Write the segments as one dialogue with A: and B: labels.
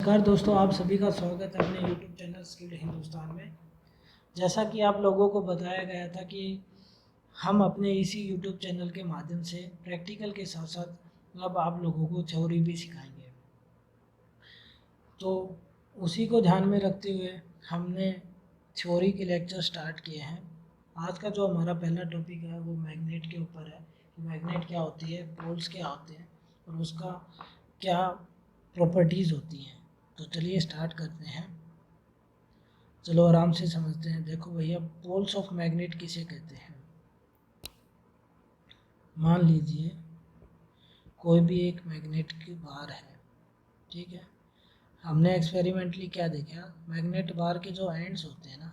A: नमस्कार दोस्तों, आप सभी का स्वागत है अपने YouTube चैनल स्किल्ड हिंदुस्तान में। जैसा कि आप लोगों को बताया गया था कि हम अपने इसी YouTube चैनल के माध्यम से प्रैक्टिकल के साथ साथ अब आप लोगों को थ्योरी भी सिखाएंगे। तो उसी को ध्यान में रखते हुए हमने थ्योरी के लेक्चर स्टार्ट किए हैं। आज का जो हमारा पहला टॉपिक है वो मैग्नेट के ऊपर है कि मैग्नेट क्या होती है, पोल्स क्या होते हैं और उसका क्या प्रॉपर्टीज़ होती हैं। तो चलिए स्टार्ट करते हैं। चलो आराम से समझते हैं। देखो भैया, पोल्स ऑफ मैग्नेट किसे कहते हैं। मान लीजिए कोई भी एक मैग्नेट की बार है, ठीक है। हमने एक्सपेरिमेंटली क्या देखा, मैग्नेट बार के जो एंड्स होते हैं ना,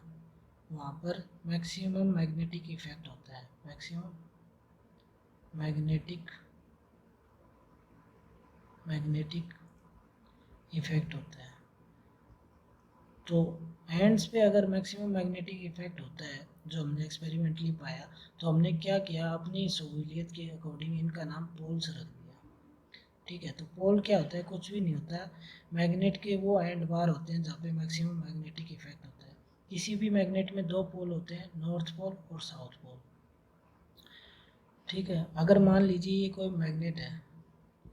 A: वहाँ पर मैक्सिमम मैग्नेटिक इफेक्ट होता है। मैक्सिमम मैग्नेटिक इफेक्ट होता है। तो एंड्स पे अगर मैक्सिमम मैग्नेटिक इफेक्ट होता है, जो हमने एक्सपेरिमेंटली पाया, तो हमने क्या किया, अपनी सहूलियत के अकॉर्डिंग इनका नाम पोल्स रख दिया। ठीक है। तो पोल क्या होता है, कुछ भी नहीं होता है। मैग्नेट के वो एंड बार होते हैं जहाँ पे मैक्सिमम मैग्नेटिक इफेक्ट होता है। किसी भी मैग्नेट में दो पोल होते हैं, नॉर्थ पोल और साउथ पोल। ठीक है। अगर मान लीजिए ये कोई मैग्नेट है,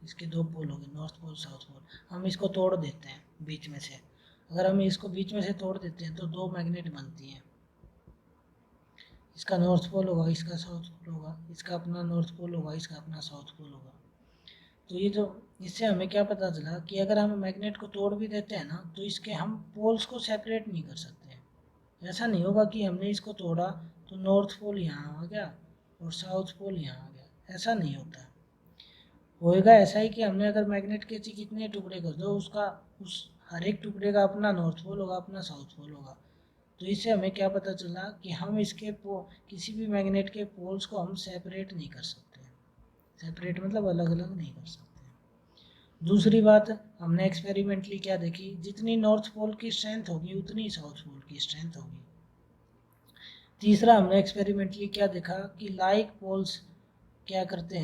A: इसके दो पोल हो गए, नॉर्थ पोल साउथ पोल। हम इसको तोड़ देते हैं बीच में से। अगर हम इसको बीच में से तोड़ देते हैं तो दो मैग्नेट बनती हैं। इसका नॉर्थ पोल होगा, इसका साउथ पोल होगा, इसका अपना नॉर्थ पोल होगा, इसका अपना साउथ पोल होगा। तो ये जो, इससे हमें क्या पता चला कि अगर हम मैग्नेट को तोड़ भी देते हैं ना, तो इसके हम पोल्स को सेपरेट नहीं कर सकते। ऐसा नहीं होगा कि हमने इसको तोड़ा तो नॉर्थ पोल यहाँ आ गया और साउथ पोल यहाँ आ गया। ऐसा नहीं होता। होएगा ऐसा ही कि हमने अगर मैग्नेट के कितने टुकड़े कर दो, उसका उस हर एक टुकड़े का अपना नॉर्थ पोल होगा, अपना साउथ पोल होगा। तो इससे हमें क्या पता चला कि हम इसके किसी भी मैग्नेट के पोल्स को हम सेपरेट नहीं कर सकते। सेपरेट मतलब अलग अलग नहीं कर सकते। दूसरी बात, हमने एक्सपेरिमेंटली क्या देखी, जितनी नॉर्थ पोल की स्ट्रेंथ होगी उतनी साउथ पोल की स्ट्रेंथ होगी। तीसरा, हमने एक्सपेरिमेंटली क्या देखा कि लाइक पोल्स क्या करते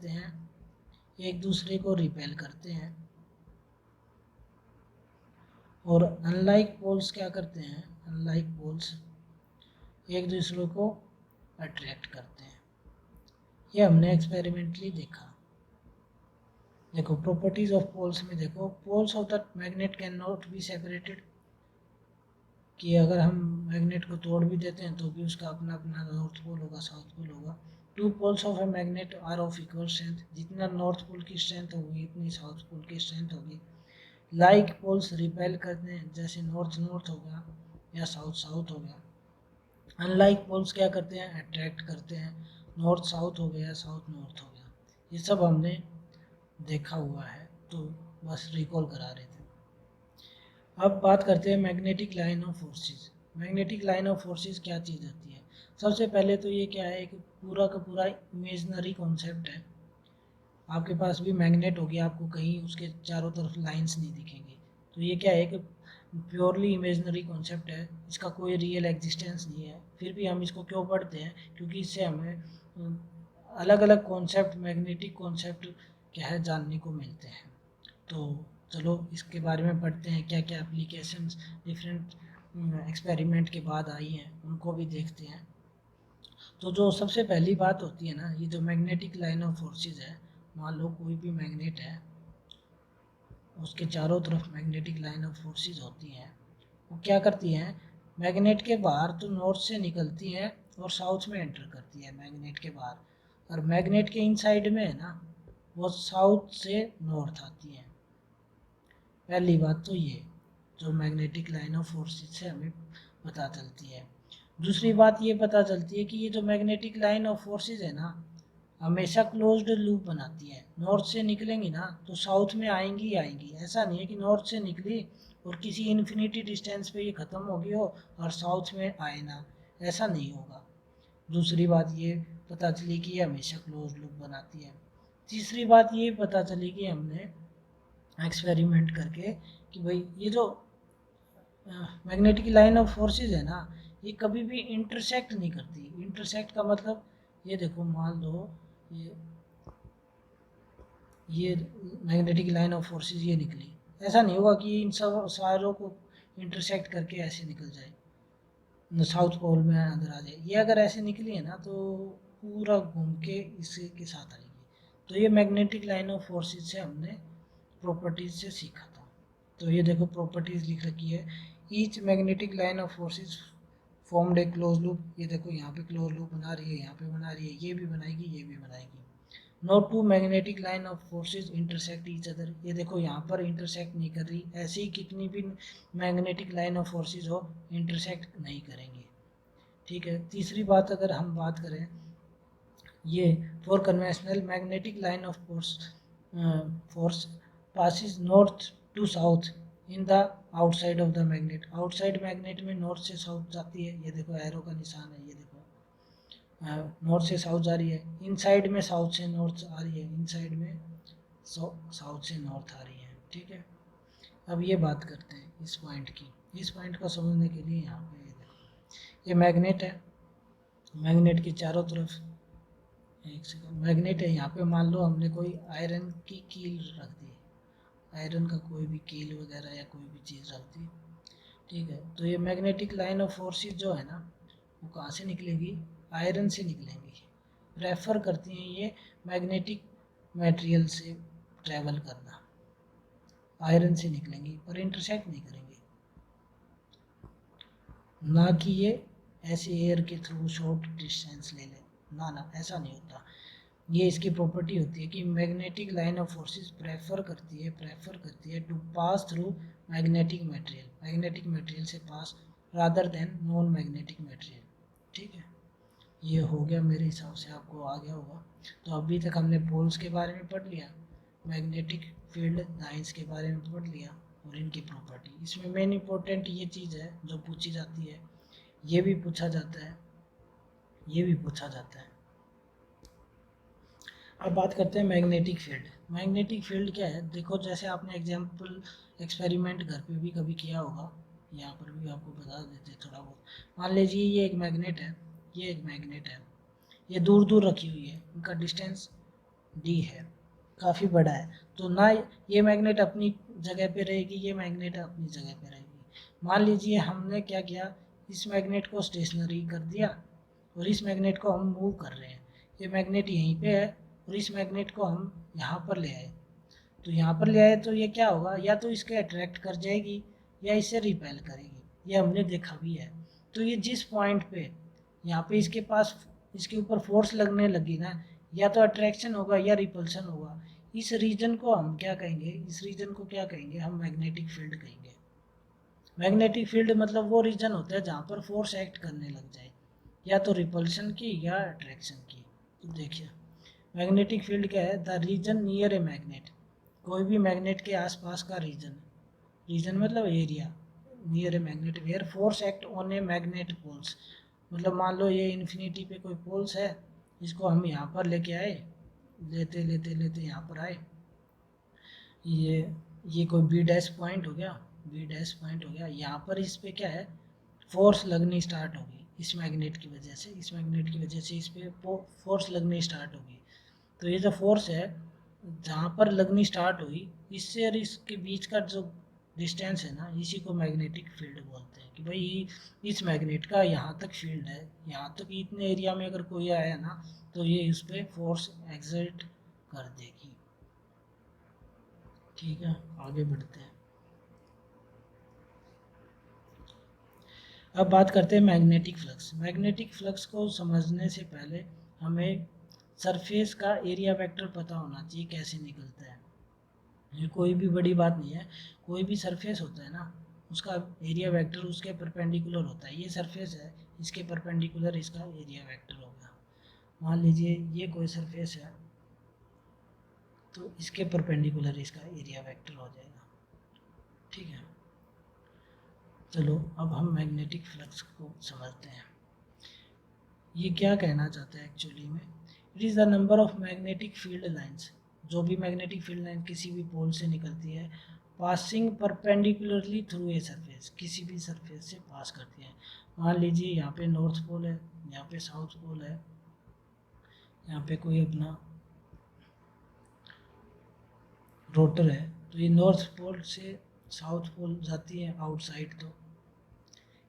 A: हैं, एक दूसरे को रिपेल करते हैं, और अनलाइक पोल्स क्या करते हैं, अनलाइक पोल्स एक दूसरे को अट्रैक्ट करते हैं। ये हमने एक्सपेरिमेंटली देखा। देखो प्रॉपर्टीज ऑफ पोल्स में देखो, poles of the magnet can not be separated, कि अगर हम मैग्नेट को तोड़ भी देते हैं तो भी उसका अपना अपना नॉर्थ पोल होगा, साउथ पोल होगा। Two poles of a magnet are of equal strength, जितना नॉर्थ पोल की स्ट्रेंथ होगी उतनी साउथ पोल की स्ट्रेंथ होगी। लाइक पोल्स रिपेल करते हैं, जैसे नॉर्थ नॉर्थ हो गया या साउथ साउथ हो गया। अनलाइक पोल्स क्या करते हैं, अट्रैक्ट करते हैं, नॉर्थ साउथ हो गया, साउथ नॉर्थ हो गया। ये सब हमने देखा हुआ है, तो बस रिकॉल करा रहे थे। अब बात करते हैं magnetic line of forces. Magnetic line of forces क्या चीज़ होती है। सबसे पहले तो ये क्या है, एक पूरा का पूरा इमेजनरी कॉन्सेप्ट है। आपके पास भी मैग्नेट होगी, आपको कहीं उसके चारों तरफ लाइंस नहीं दिखेंगी। तो ये क्या है, एक प्योरली इमेजनरी कॉन्सेप्ट है, इसका कोई रियल एग्जिस्टेंस नहीं है। फिर भी हम इसको क्यों पढ़ते हैं, क्योंकि इससे हमें अलग अलग कॉन्सेप्ट, मैग्नेटिक कॉन्सेप्ट क्या है जानने को मिलते हैं। तो चलो इसके बारे में पढ़ते हैं, क्या क्या एप्लीकेशंस डिफरेंट एक्सपेरिमेंट के बाद आई हैं उनको भी देखते हैं। तो जो सबसे पहली बात होती है ना, ये जो मैग्नेटिक लाइन ऑफ फोर्सेस है, मान लो कोई भी मैग्नेट है, उसके चारों तरफ मैग्नेटिक लाइन ऑफ फोर्सेस होती हैं। वो क्या करती हैं, मैग्नेट के बाहर तो नॉर्थ से निकलती हैं और साउथ में एंटर करती है मैग्नेट के बाहर, और मैग्नेट के इन साइड में है ना, वो साउथ से नॉर्थ आती हैं। पहली बात तो ये जो मैग्नेटिक लाइन ऑफ फोर्सेस से हमें पता चलती है। दूसरी बात ये पता चलती है कि ये जो मैग्नेटिक लाइन ऑफ फोर्सेस है ना, हमेशा क्लोज्ड लूप बनाती है। नॉर्थ से निकलेंगी ना तो साउथ में आएंगी ही आएंगी। ऐसा नहीं है कि नॉर्थ से निकली और किसी इन्फिनिटी डिस्टेंस पे ये ख़त्म हो गई हो और साउथ में आए ना, ऐसा नहीं होगा। दूसरी बात ये पता चली कि ये हमेशा क्लोज लूप बनाती है। तीसरी बात ये पता चली कि हमने एक्सपेरिमेंट करके कि भाई ये जो मैग्नेटिक लाइन ऑफ फोर्सेस है ना, ये कभी भी इंटरसेक्ट नहीं करती। इंटरसेक्ट का मतलब, ये देखो मान लो ये मैग्नेटिक लाइन ऑफ फोर्सेस ये निकली, ऐसा नहीं होगा कि इन सब सारों को इंटरसेक्ट करके ऐसे निकल जाए, साउथ पोल में अंदर आ जाए। ये अगर ऐसे निकली है ना तो पूरा घूम के इसी के साथ आएगी। तो ये मैग्नेटिक लाइन ऑफ फोर्सेस से हमने प्रॉपर्टीज से सीखा था। तो ये देखो प्रॉपर्टीज लिख रखी है, each magnetic line of forces formed A close loop. ये देखो यहाँ पे क्लोज लूप बना रही है, यहाँ पे बना रही है, ये भी बनाएगी, ये भी बनाएगी। No two magnetic line of forces intersect each other. ये देखो यहाँ पर इंटरसेक्ट नहीं कर रही, ऐसे ही कितनी भी मैग्नेटिक लाइन ऑफ फोर्सेस हो इंटरसेक्ट नहीं करेंगे। ठीक है। तीसरी बात अगर हम बात करें, ये for conventional magnetic line of force passes north to south in the outside of the magnet. Outside magnet में नॉर्थ से साउथ जाती है, ये देखो एरो का निशान है, ये देखो नॉर्थ से साउथ जा रही है। इन साइड में साउथ से नॉर्थ आ रही है, इन साइड में साउथ से नॉर्थ आ रही है। ठीक है। अब ये बात करते हैं इस पॉइंट की। इस पॉइंट को समझने के लिए यहाँ पे ये देखो, ये मैग्नेट है, मैग्नेट के चारों तरफ, एक सेकंड, मैग्नेट है, यहाँ पे मान लो हमने कोई आयरन की कील रख दी, आयरन का कोई भी कील वगैरह या कोई भी चीज़ रख दी। ठीक है। तो ये मैग्नेटिक लाइन ऑफ फोर्सेस जो है ना, वो कहाँ से निकलेंगी, आयरन से निकलेंगी। प्रेफर करती हैं ये मैग्नेटिक मटेरियल से ट्रैवल करना, आयरन से निकलेंगी, पर इंटरसेक्ट नहीं करेंगी। ना कि ये ऐसे एयर के थ्रू शॉर्ट डिस्टेंस ले लें, ना ना, ऐसा नहीं होता। ये इसकी प्रॉपर्टी होती है कि magnetic line of forces prefer करती है to pass through magnetic material, magnetic material से pass rather than non magnetic material. ठीक है। ये हो गया, मेरे हिसाब से आपको आ गया होगा। तो अभी तक हमने पोल्स के बारे में पढ़ लिया, मैग्नेटिक फील्ड लाइंस के बारे में पढ़ लिया और इनकी प्रॉपर्टी। इसमें मेन इंपॉर्टेंट ये चीज़ है जो पूछी जाती है, ये भी पूछा जाता है, ये भी पूछा जाता है। अब बात करते हैं मैग्नेटिक फील्ड। मैग्नेटिक फील्ड क्या है, देखो जैसे आपने एग्जाम्पल एक्सपेरिमेंट घर पे भी कभी किया होगा, यहाँ पर भी आपको बता देते थोड़ा बहुत। मान लीजिए ये एक मैग्नेट है, ये एक मैग्नेट है, ये दूर दूर रखी हुई है, इनका डिस्टेंस डी है, काफ़ी बड़ा है। तो ना ये मैग्नेट अपनी जगह पे रहेगी, ये मैग्नेट अपनी जगह पे रहेगी। मान लीजिए हमने क्या किया, इस मैग्नेट को स्टेशनरी कर दिया और इस मैग्नेट को हम मूव कर रहे हैं। ये मैग्नेट यहीं पे है और इस मैग्नेट को हम यहाँ पर ले आए। तो यहाँ पर ले आए तो ये क्या होगा, या तो इसके अट्रैक्ट कर जाएगी या इसे रिपेल करेगी, ये हमने देखा भी है। तो ये जिस पॉइंट पे यहाँ पे इसके पास, इसके ऊपर फोर्स लगने लगी ना, या तो अट्रैक्शन होगा या रिपल्शन होगा। इस रीजन को हम क्या कहेंगे, इस रीजन को क्या कहेंगे, हम मैग्नेटिक फील्ड कहेंगे। मैग्नेटिक फील्ड मतलब वो रीजन होता है जहाँ पर फोर्स एक्ट करने लग जाए, या तो रिपल्शन की या अट्रैक्शन की। तो देखिए मैग्नेटिक फील्ड क्या है, the region near a magnet, कोई भी मैग्नेट के आसपास का रीजन, रीजन मतलब area, near a magnet where force act on a magnet poles. मतलब मान लो ये इन्फिनिटी पे कोई पोल्स है, इसको हम यहाँ पर लेके आए, लेते लेते लेते यहाँ पर आए, ये कोई बी डैश पॉइंट हो गया, बी डैश पॉइंट हो गया, यहाँ पर इस पे क्या है, फोर्स लगनी स्टार्ट होगी इस मैग्नेट की वजह से, इस मैग्नेट की वजह से इस पे फोर्स लगनी स्टार्ट होगी। तो ये जो फोर्स है जहाँ पर लगनी स्टार्ट हुई, इससे और इसके बीच का जो डिस्टेंस है ना, इसी को मैग्नेटिक फील्ड बोलते हैं। कि भाई इस मैग्नेट का यहाँ तक फील्ड है, यहाँ तक इतने एरिया में अगर कोई आया ना, तो ये इस पर फोर्स एक्सर्ट कर देगी। ठीक है, आगे बढ़ते हैं। अब बात करते हैं मैग्नेटिक फ्लक्स। मैग्नेटिक फ्लक्स को समझने से पहले हमें सरफेस का एरिया वेक्टर पता होना चाहिए, कैसे निकलता है। ये कोई भी बड़ी बात नहीं है, कोई भी सरफेस होता है ना, उसका एरिया वेक्टर उसके परपेंडिकुलर होता है। ये सरफेस है, इसके परपेंडिकुलर इसका एरिया वेक्टर होगा। मान लीजिए ये कोई सरफेस है, तो इसके परपेंडिकुलर इसका एरिया वेक्टर हो जाएगा। ठीक है। चलो अब हम मैग्नेटिक फ्लक्स को समझते हैं। ये क्या कहना चाहता है एक्चुअली में, it is the number of magnetic field lines, जो भी मैग्नेटिक फील्ड लाइन किसी भी पोल से निकलती है, passing perpendicularly through a surface, किसी भी सरफेस से पास करती है। मान लीजिए यहाँ पे नॉर्थ पोल है, यहाँ पे साउथ पोल है, यहाँ पे कोई अपना रोटर है, तो ये नॉर्थ पोल से साउथ पोल जाती है आउटसाइड। तो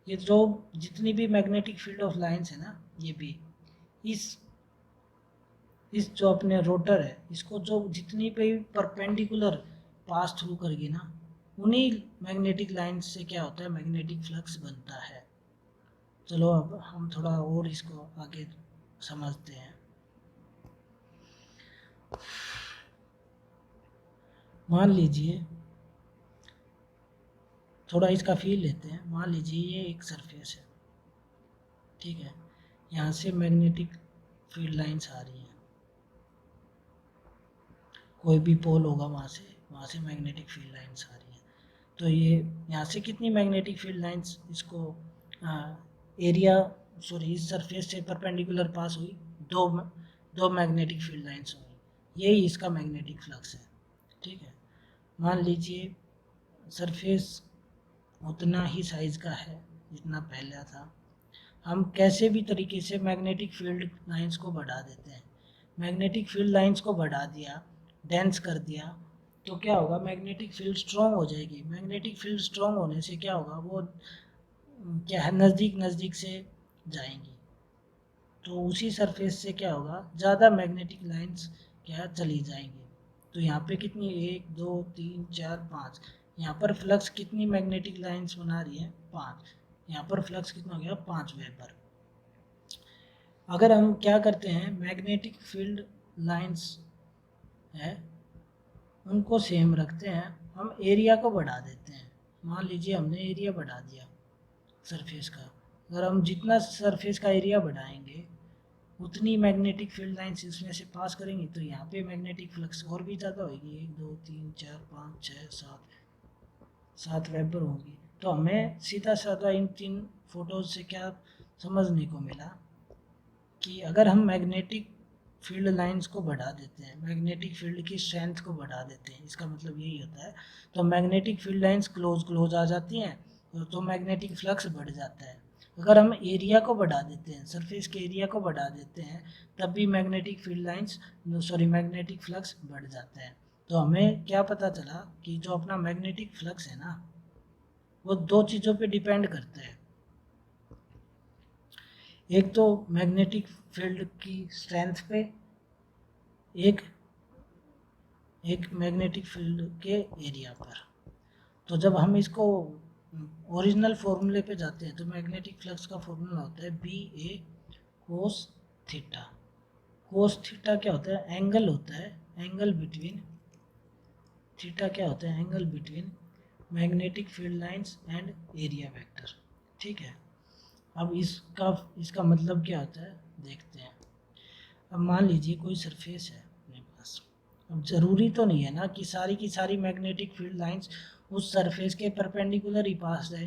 A: ये जो जितनी भी मैग्नेटिक फील्ड ऑफ लाइंस है ना, ये भी इस जो अपने रोटर है इसको जो जितनी भी परपेंडिकुलर पास थ्रू करेगी ना, उन्हीं मैग्नेटिक लाइंस से क्या होता है, मैग्नेटिक फ्लक्स बनता है। चलो अब हम थोड़ा और इसको आगे समझते हैं। मान लीजिए, थोड़ा इसका फील लेते हैं। मान लीजिए ये एक सरफेस है, ठीक है, यहाँ से मैग्नेटिक फील्ड लाइंस आ रही हैं, कोई भी पोल होगा वहाँ से मैग्नेटिक फील्ड लाइंस आ रही हैं। तो ये यहाँ से कितनी मैग्नेटिक फील्ड लाइंस इसको एरिया सॉरी इस सरफेस से परपेंडिकुलर पास हुई, दो मैग्नेटिक फील्ड लाइंस हुई, यही इसका मैग्नेटिक फ्लक्स है, ठीक है। मान लीजिए सरफेस उतना ही साइज का है जितना पहले था, हम कैसे भी तरीके से मैग्नेटिक फील्ड लाइंस को बढ़ा देते हैं। मैग्नेटिक फील्ड लाइंस को बढ़ा दिया, डेंस कर दिया, तो क्या होगा, मैग्नेटिक फील्ड स्ट्रॉन्ग हो जाएगी। मैग्नेटिक फील्ड स्ट्रॉन्ग होने से क्या होगा, वो क्या है, नज़दीक नज़दीक से जाएंगी। तो उसी सरफेस से क्या होगा, ज़्यादा मैग्नेटिक लाइंस क्या चली जाएंगी। तो यहाँ पे कितनी, 1 2 3 4 5, यहाँ पर फ्लक्स कितनी मैग्नेटिक लाइंस बना रही है, 5। यहाँ पर फ्लक्स कितना हो गया, 5 वेबर। अगर हम क्या करते हैं, मैग्नेटिक फील्ड लाइंस है उनको सेम रखते हैं, हम एरिया को बढ़ा देते हैं। मान लीजिए हमने एरिया बढ़ा दिया सरफेस का, अगर हम जितना सरफेस का एरिया बढ़ाएंगे उतनी मैग्नेटिक फील्ड लाइंस इसमें से पास करेंगी, तो यहाँ पे मैग्नेटिक फ्लक्स और भी ज़्यादा होगी, 1 2 3 4 5 6 7 वेबर होगी। तो हमें सीधा साधा इन 3 फोटोज से क्या समझने को मिला कि अगर हम मैग्नेटिक फील्ड लाइंस को बढ़ा देते हैं, मैग्नेटिक फील्ड की स्ट्रेंथ को बढ़ा देते हैं, इसका मतलब यही होता है। तो मैग्नेटिक फील्ड लाइंस क्लोज आ जाती हैं, तो मैग्नेटिक फ्लक्स बढ़ जाता है। अगर हम एरिया को बढ़ा देते हैं, सरफेस के एरिया को बढ़ा देते हैं, तब भी magnetic field lines magnetic flux बढ़ जाता है। तो हमें क्या पता चला कि जो अपना मैग्नेटिक फ्लक्स है ना, वो 2 चीज़ों पे डिपेंड करता है। एक तो मैग्नेटिक फील्ड की स्ट्रेंथ पे, एक एक मैग्नेटिक फील्ड के एरिया पर। तो जब हम इसको ओरिजिनल फॉर्मूले पे जाते हैं, तो मैग्नेटिक फ्लक्स का फॉर्मूला होता है B A cos theta. Cos theta क्या होता है, एंगल होता है, एंगल बिटवीन, थीटा क्या होता है, angle between magnetic field lines and area vector, ठीक है। अब इसका मतलब क्या होता है, देखते हैं। अब मान लीजिए कोई सरफेस है अपने पास, अब ज़रूरी तो नहीं है ना कि सारी की सारी मैग्नेटिक फील्ड लाइंस उस सरफेस के परपेंडिकुलर ही पास जाए।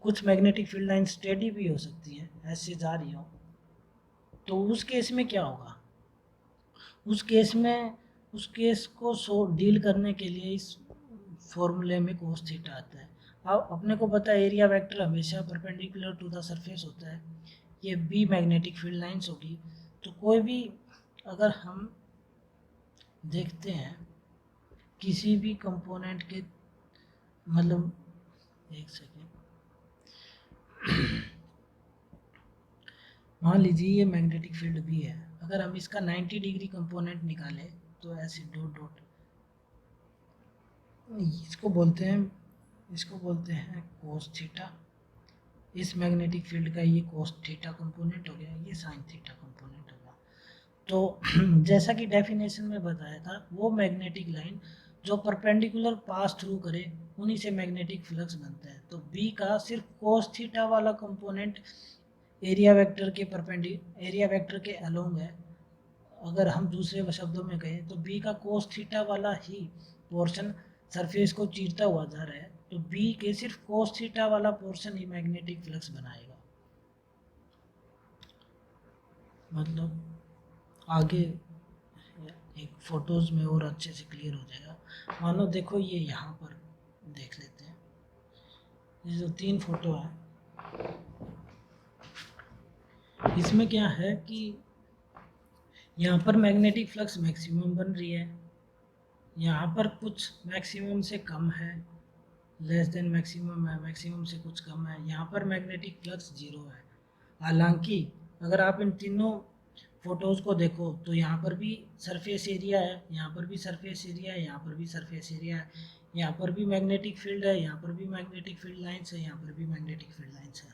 A: कुछ मैग्नेटिक फील्ड लाइंस स्टेडी भी हो सकती हैं, ऐसे जा रही हो। तो उस केस में क्या होगा, उस केस को डील करने के लिए इस फॉर्मूले में कोस थीटा आता है। अब अपने को पता है एरिया वेक्टर हमेशा परपेंडिकुलर टू द सरफेस होता है, ये बी मैग्नेटिक फील्ड लाइंस होगी। तो कोई भी, अगर हम देखते हैं किसी भी कंपोनेंट के, मतलब एक सेकेंड, मान लीजिए ये मैग्नेटिक फील्ड भी है, अगर हम इसका 90 डिग्री कंपोनेंट निकालें तो ऐसे डॉट डॉट, इसको बोलते हैं कोस थीटा। इस मैग्नेटिक फील्ड का ये कोस थीटा कंपोनेंट हो गया, ये साइन थीटा कंपोनेंट होगा। तो जैसा कि डेफिनेशन में बताया था, वो मैग्नेटिक लाइन जो परपेंडिकुलर पास थ्रू करे उन्हीं से मैग्नेटिक फ्लक्स बनता है। तो बी का सिर्फ कोस थीटा वाला कंपोनेंट एरिया वेक्टर के अलोंग है। अगर हम दूसरे शब्दों में कहें तो बी का कोस थीटा वाला ही पोर्शन सरफेस को चीरता हुआ जा रहा है, तो बी के सिर्फ कोस थीटा वाला पोर्शन ही मैग्नेटिक फ्लक्स बनाएगा। मतलब आगे एक फोटोज में और अच्छे से क्लियर हो जाएगा। मानो देखो ये यहाँ पर देख लेते हैं, ये जो 3 फोटो है, इसमें क्या है कि यहाँ पर मैग्नेटिक फ्लक्स मैक्सिमम बन रही है, यहाँ पर कुछ मैक्सिमम से कम है, लेस देन मैक्सिमम है, मैक्सिमम से कुछ कम है। यहाँ पर मैग्नेटिक फ्लक्स जीरो है। हालांकि अगर आप इन तीनों फोटोज़ को देखो तो यहाँ पर भी सरफेस एरिया है, यहाँ पर भी सरफेस एरिया है, यहाँ पर भी सरफेस एरिया है, यहाँ पर भी मैग्नेटिक फील्ड है, यहाँ पर भी मैग्नेटिक फील्ड लाइन्स है, यहाँ पर भी मैग्नेटिक फील्ड लाइन्स है।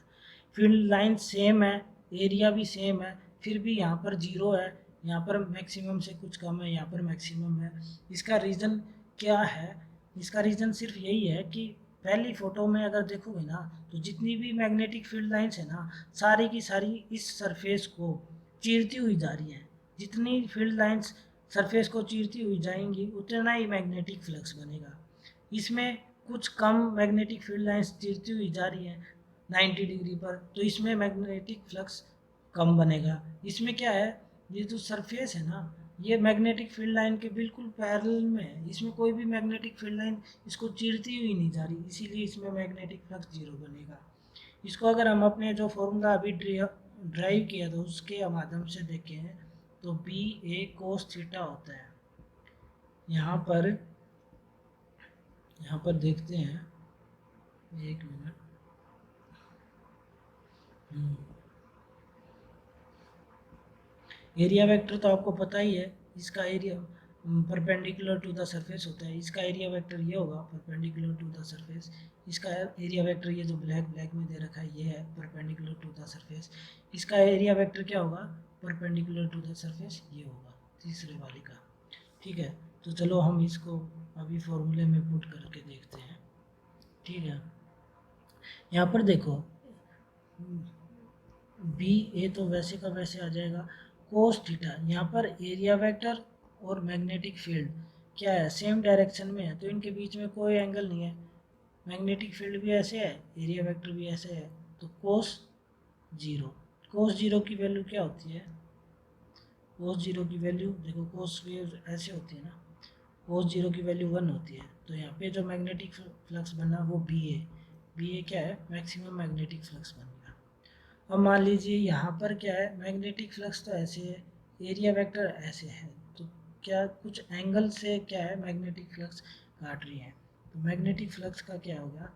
A: फील्ड लाइन सेम है, एरिया भी सेम है, फिर भी यहाँ पर जीरो है, यहाँ पर मैक्सिमम से कुछ कम है, यहाँ पर मैक्सिमम है। इसका रीज़न क्या है? इसका रीज़न सिर्फ यही है कि पहली फ़ोटो में अगर देखोगे ना तो जितनी भी मैग्नेटिक फील्ड लाइंस है ना, सारी की सारी इस सरफेस को चीरती हुई जा रही हैं। जितनी फील्ड लाइंस सरफेस को चीरती हुई जाएंगी उतना ही मैग्नेटिक फ्लक्स बनेगा। इसमें कुछ कम मैग्नेटिक फील्ड लाइंस चीरती हुई जा रही हैं 90 डिग्री पर, तो इसमें मैग्नेटिक फ्लक्स कम बनेगा। इसमें क्या है, ये जो सरफेस है ना, ये मैग्नेटिक फील्ड लाइन के बिल्कुल पैरेलल में है, इसमें कोई भी मैग्नेटिक फील्ड लाइन इसको चीरती हुई नहीं जा रही, इसीलिए इसमें मैग्नेटिक फ्लक्स जीरो बनेगा। इसको अगर हम अपने जो फॉर्मूला अभी ड्राइव किया था उसके माध्यम से देखें तो बी ए कोस थीटा होता है। यहाँ पर देखते हैं, एक मिनट। एरिया वेक्टर तो आपको पता ही है, इसका area perpendicular to the surface होता है, इसका एरिया वेक्टर ये होगा परपेंडिकुलर टू द सरफेस। इसका एरिया वेक्टर ये जो ब्लैक ब्लैक में दे रखा है ये है परपेंडिकुलर टू द सरफेस। इसका एरिया वेक्टर क्या होगा, परपेंडिकुलर टू द सरफेस ये होगा तीसरे वाले का। ठीक है, तो चलो हम इसको अभी फॉर्मूले में पुट करके देखते हैं। ठीक है, यहाँ पर देखो बी ए तो वैसे का वैसे आ जाएगा, कोस थीटा, यहाँ पर एरिया वेक्टर और मैग्नेटिक फील्ड क्या है, सेम डायरेक्शन में है, तो इनके बीच में कोई एंगल नहीं है। मैग्नेटिक फील्ड भी ऐसे है, एरिया वेक्टर भी ऐसे है, तो कोस जीरो। कोस जीरो की वैल्यू क्या होती है, कोस जीरो की वैल्यू देखो, कोस वेव ऐसे होती है ना, कोस जीरो की वैल्यू 1 होती है। तो यहाँ पे जो मैग्नेटिक फ्लक्स बना वो बी ए क्या है, मैक्सिमम मैग्नेटिक फ्लक्स बन गया। अब मान लीजिए यहाँ पर क्या है, मैग्नेटिक फ्लक्स तो ऐसे है, एरिया वेक्टर ऐसे है, तो क्या कुछ एंगल से क्या है मैग्नेटिक फ्लक्स काट रही है, तो मैग्नेटिक फ्लक्स का क्या होगा,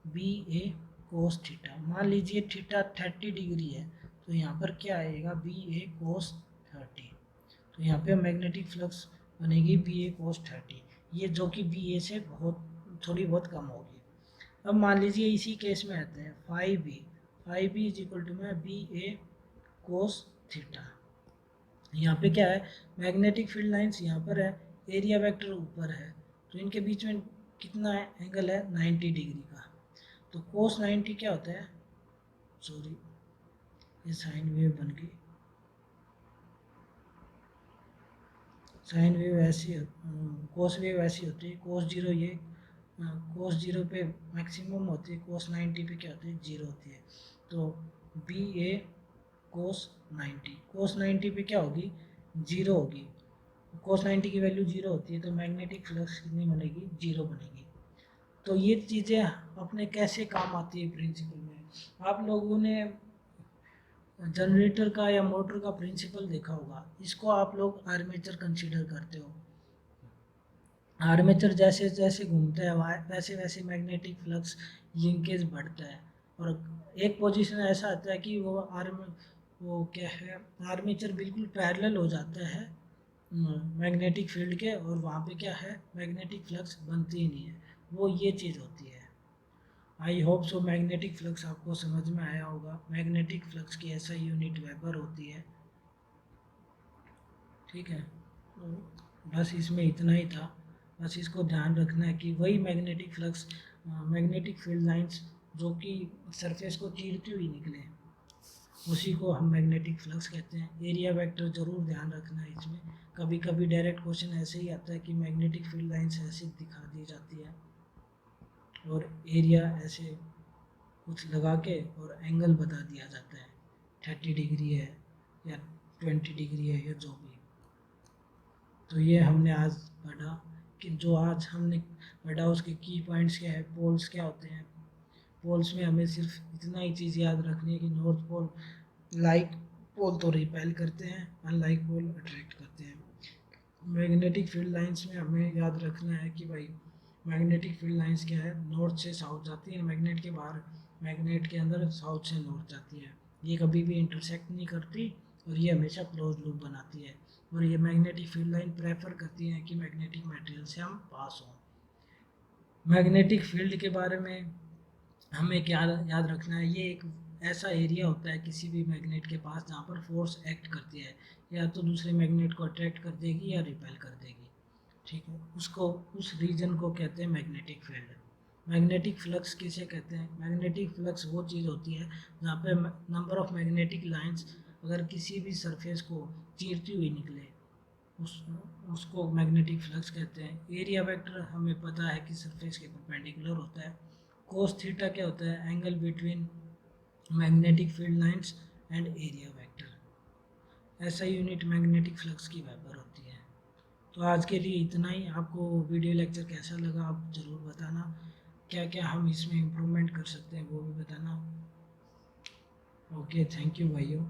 A: बी ए कोस थीटा। मान लीजिए थीटा 30 डिग्री है, तो यहाँ पर क्या आएगा, बी ए कोस 30। तो यहाँ पे मैग्नेटिक फ्लक्स बनेगी बी ए कोस 30, ये जो कि बी ए से थोड़ी बहुत कम होगी। अब मान लीजिए इसी केस में आते हैं five B is equal to में बी ए कोस थीटा। यहाँ पे क्या है, मैग्नेटिक फील्ड लाइंस यहाँ पर है, एरिया वेक्टर ऊपर है, तो इनके बीच में कितना है एंगल है 90 डिग्री का। तो कोस 90 क्या होता है, सॉरी ये साइन वेव बन गई, साइन वेव ऐसी कोस वेव ऐसी होती है, कोस जीरो ये कोस जीरो पे मैक्सिमम होती है, कोस 90 पे क्या होती है, जीरो होती है। तो बी ए कोस 90, कोस 90 पे क्या होगी, जीरो होगी। कोस 90 की वैल्यू जीरो होती है, तो मैग्नेटिक फ्लक्स कितनी बनेगी, जीरो बनेगी। तो ये चीज़ें अपने कैसे काम आती है प्रिंसिपल में, आप लोगों ने जनरेटर का या मोटर का प्रिंसिपल देखा होगा, इसको आप लोग आर्मेचर कंसीडर करते हो। आर्मेचर जैसे जैसे घूमता है वैसे वैसे मैग्नेटिक फ्लक्स लिंकेज बढ़ता है, और एक पोजीशन ऐसा आता है कि वो क्या है, आर्मेचर बिल्कुल पैरेलल हो जाता है मैग्नेटिक फील्ड के, और वहाँ पे क्या है, मैग्नेटिक फ्लक्स बनती ही नहीं है, वो ये चीज़ होती है। I hope so magnetic flux आपको समझ में आया होगा। मैग्नेटिक फ्लक्स की ऐसा यूनिट वेबर होती है। ठीक है, तो बस इसमें इतना ही था, बस इसको ध्यान रखना है कि वही magnetic flux, magnetic field lines जो कि सरफेस को चीरती हुई निकले, उसी को हम मैग्नेटिक फ्लक्स कहते हैं। एरिया वेक्टर जरूर ध्यान रखना है इसमें, कभी कभी डायरेक्ट क्वेश्चन ऐसे ही आता है कि मैग्नेटिक फील्ड लाइंस ऐसे दिखा दी जाती है और एरिया ऐसे कुछ लगा के और एंगल बता दिया जाता है, 30 डिग्री है या 20 डिग्री है या जो भी। तो ये हमने आज पढ़ा कि जो आज हमने पढ़ा उसके की पॉइंट्स क्या है, पोल्स क्या होते हैं। पोल्स में हमें सिर्फ इतना ही चीज़ याद रखनी है कि नॉर्थ पोल लाइक पोल तो रिपेल करते हैं, अनलाइक पोल अट्रैक्ट करते हैं। मैग्नेटिक फील्ड लाइंस में हमें याद रखना है कि भाई मैग्नेटिक फील्ड लाइंस क्या है, नॉर्थ से साउथ जाती है, मैग्नेट के बाहर, मैग्नेट के अंदर साउथ से नॉर्थ जाती है। ये कभी भी इंटरसेक्ट नहीं करती और ये हमेशा क्लोज लूप बनाती है। और ये मैग्नेटिक फील्ड लाइन प्रेफर करती है कि मैग्नेटिक मटेरियल से हम पास हों। मैग्नेटिक फील्ड के बारे में हमें क्या याद रखना है, ये एक ऐसा एरिया होता है किसी भी मैग्नेट के पास जहाँ पर फोर्स एक्ट करती है, या तो दूसरे मैग्नेट को अट्रैक्ट कर देगी या रिपेल कर देगी। ठीक है, उसको, उस रीजन को कहते हैं मैग्नेटिक फील्ड। मैग्नेटिक फ्लक्स किसे कहते हैं? मैग्नेटिक फ्लक्स वो चीज़ होती है जहाँ पे नंबर ऑफ मैग्नेटिक लाइंस अगर किसी भी सरफेस को चीरती हुई निकले, उस उसको मैग्नेटिक फ्लक्स कहते हैं। एरिया वेक्टर हमें पता है कि सरफेस के परपेंडिकुलर होता है। कोस थीटा क्या होता है? Angle between magnetic field lines and area vector. ऐसा यूनिट मैग्नेटिक फ्लक्स की वेबर होती है। तो आज के लिए इतना ही। आपको वीडियो लेक्चर कैसा लगा आप ज़रूर बताना, क्या क्या हम इसमें इम्प्रूवमेंट कर सकते हैं वो भी बताना। ओके, थैंक यू भाइयों।